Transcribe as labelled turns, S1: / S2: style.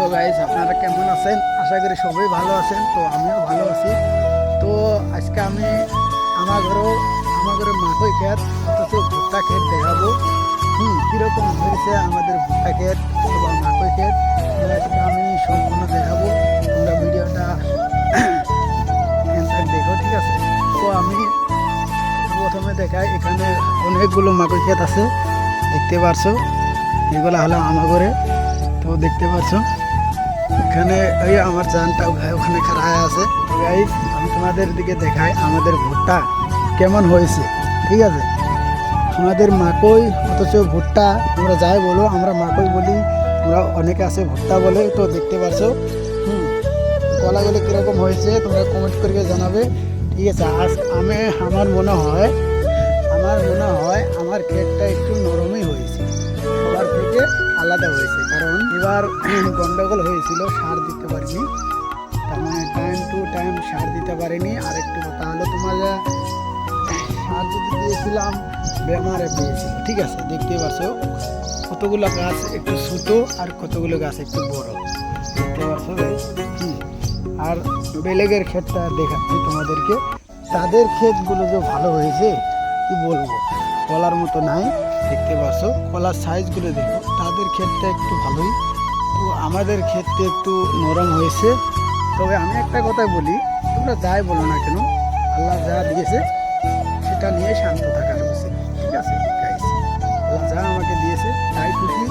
S1: So guys, আপনারা কেমন আছেন? আশা করি সবাই ভালো আছেন। তো আমিও ভালো আছি। তো আজকে আমি আমার ঘরে মাকই ক্ষেত অথচ ভুট্টা ক্ষেত দেখাবো। কীরকম হয়েছে আমাদের ভুট্টা ক্ষেত অথবা মাকই ক্ষেত, তো আজকে আমি সম্পূর্ণ দেখাবো। তোমরা ভিডিওটা এন্ড দেখো, ঠিক আছে? তো আমি প্রথমে দেখাই, এখানে অনেকগুলো মাকই ক্ষেত আছে, দেখতে পারছো? এগুলো হলো আমার ঘরে। তো দেখতে পাচ্ছ এখানে ওই আমার জানটা ওখানে খাড়ায় আছে। তো গাইস, আমি তোমাদের দিকে দেখাই আমাদের ভুট্টা কেমন হয়েছে, ঠিক আছে? আমাদের মাকই অথচ ভুট্টা, তোমরা যাই বলো, আমরা মাকই বলি, তোমরা অনেকে আছে ভুট্টা বলে। তো দেখতে পাচ্ছ কলাগুলো কীরকম হয়েছে তোমরা কমেন্ট করে জানাবে, ঠিক আছে? আজ আমার মনে হয় আমার ক্ষেতটা একটু নরমই হয়েছে, সবার থেকে আলাদা হয়েছে। কারণ এবার গন্ডগোল হয়েছিল, সার দিতে পারিনি, তার মানে টাইম টু টাইম সার দিতে পারিনি। আর একটু কথা হলো, তোমার সার যদি দিয়েছিলাম বেমারে পেয়েছিল, ঠিক আছে? দেখতে পাচ্ছ কতগুলো গাছ একটু ছোটো আর কতগুলো গাছ একটু বড়, দেখতে পাচ্ছ guys? আর বেলেগের ক্ষেতটা দেখাচ্ছি তোমাদেরকে। তাদের ক্ষেতগুলো যে ভালো হয়েছে কি বলবো, কলার মতো নাই। দেখতে পাচ্ছ কলার সাইজগুলো দেখো, তাদের ক্ষেতটা একটু ভালোই। তো আমাদের ক্ষেতটা একটু নরম হয়েছে। তবে আমি একটা কথা বলি, তোমরা যাই বলো না কেন, আল্লাহ যা দিয়েছে সেটা নিয়ে শান্ত থাকার উচিত, ঠিক আছে গাইস? আল্লাহ যা আমাকে দিয়েছে তাই খুশি,